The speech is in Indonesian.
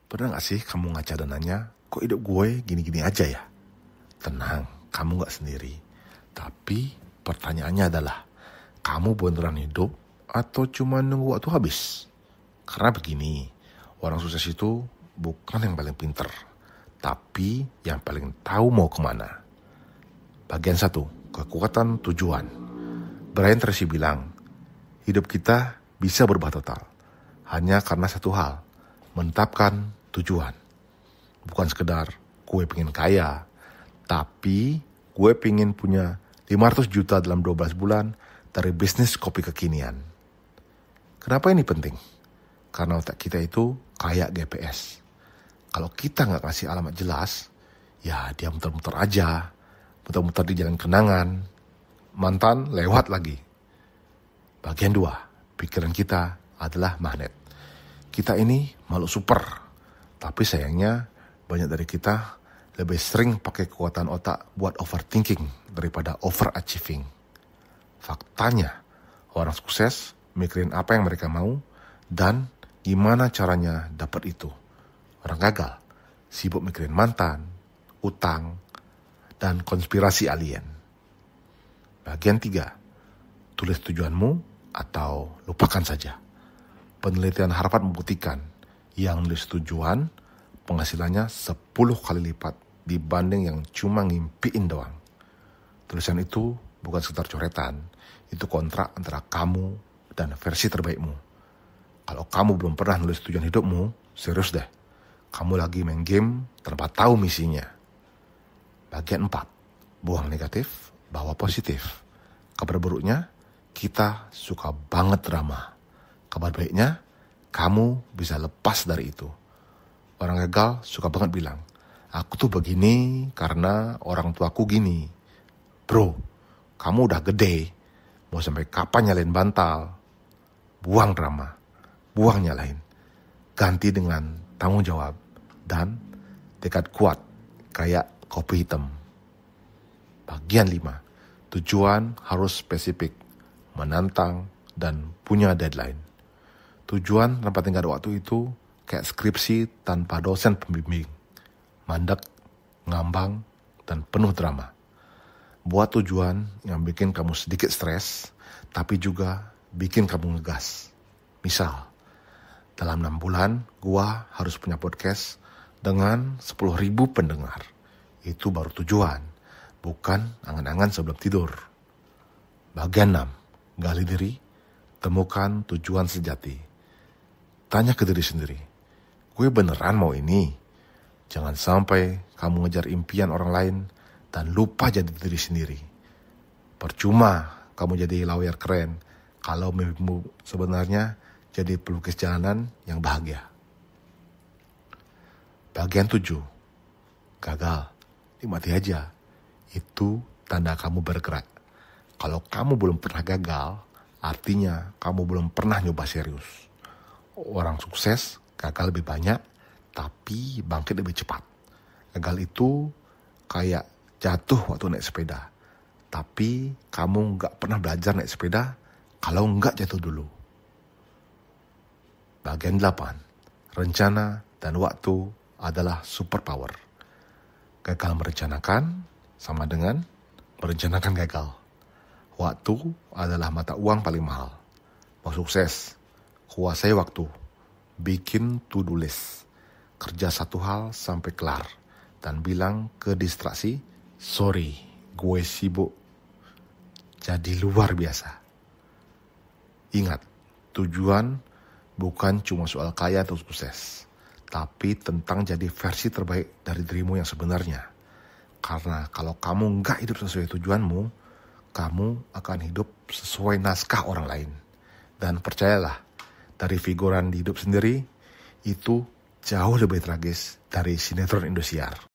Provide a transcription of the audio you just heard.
Pernah gak sih kamu ngaca dan nanya, kok hidup gue gini-gini aja ya? Tenang, kamu gak sendiri. Tapi pertanyaannya adalah, kamu beneran hidup atau cuma nunggu waktu habis? Karena begini, orang sukses itu bukan yang paling pinter, tapi yang paling tahu mau kemana. Bagian 1, kekuatan tujuan. Brian Tracy bilang, hidup kita bisa berubah total hanya karena satu hal, menetapkan tujuan. Bukan sekedar gue pengen kaya, tapi gue pengen punya 500 juta dalam 12 bulan dari bisnis kopi kekinian. Kenapa ini penting? Karena otak kita itu kayak GPS. Kalau kita gak kasih alamat jelas, ya dia muter-muter aja. Muter-muter di jalan kenangan. Mantan lewat lagi. Bagian 2, pikiran kita adalah magnet. Kita ini makhluk super. Tapi sayangnya banyak dari kita lebih sering pakai kekuatan otak buat overthinking daripada overachieving. Faktanya, orang sukses mikirin apa yang mereka mau dan gimana caranya dapat itu. Orang gagal sibuk mikirin mantan, utang, dan konspirasi alien. Bagian 3, tulis tujuanmu atau lupakan saja. Penelitian Harvard membuktikan yang nulis tujuan penghasilannya 10 kali lipat dibanding yang cuma ngimpiin doang. Tulisan itu bukan sekedar coretan, itu kontrak antara kamu dan versi terbaikmu. Kalau kamu belum pernah nulis tujuan hidupmu, serius deh, kamu lagi main game tanpa tahu misinya. Bagian 4, buang negatif, bawa positif. Kabar buruknya, kita suka banget drama. Kabar baiknya, kamu bisa lepas dari itu. Orang gagal suka banget bilang, aku tuh begini karena orang tuaku gini. Bro, kamu udah gede, mau sampai kapan nyalain bantal? Buang drama, buang nyalain. Ganti dengan tanggung jawab dan tekad kuat kayak kopi hitam. Bagian 5, tujuan harus spesifik, menantang, dan punya deadline. Tujuan tanpa tenggat waktu itu kayak skripsi tanpa dosen pembimbing. Mandek, ngambang, dan penuh drama. Buat tujuan yang bikin kamu sedikit stres, tapi juga bikin kamu ngegas. Misal, dalam 6 bulan gua harus punya podcast dengan 10.000 pendengar. Itu baru tujuan, bukan angan-angan sebelum tidur. Bagian 6, gali diri, temukan tujuan sejati. Tanya ke diri sendiri, gue beneran mau ini? Jangan sampai kamu ngejar impian orang lain dan lupa jadi diri sendiri. Percuma kamu jadi lawyer keren kalau mimpimu sebenarnya jadi pelukis jalanan yang bahagia. Bagian 7, gagal, nikmati aja. Itu tanda kamu bergerak. Kalau kamu belum pernah gagal, artinya kamu belum pernah nyoba serius. Orang sukses gagal lebih banyak, tapi bangkit lebih cepat. Gagal itu kayak jatuh waktu naik sepeda. Tapi kamu gak pernah belajar naik sepeda kalau gak jatuh dulu. Bagian 8, rencana dan waktu adalah superpower. Gagal merencanakan sama dengan merencanakan gagal. Waktu adalah mata uang paling mahal. Mau sukses, kuasai waktu. Bikin to-do list. Kerja satu hal sampai kelar. Dan bilang ke distraksi, sorry, gue sibuk. Jadi luar biasa. Ingat, tujuan bukan cuma soal kaya atau sukses. Tapi tentang jadi versi terbaik dari dirimu yang sebenarnya. Karena kalau kamu gak hidup sesuai tujuanmu, kamu akan hidup sesuai naskah orang lain. Dan percayalah, dari figuran di hidup sendiri, itu jauh lebih tragis dari sinetron Indosiar.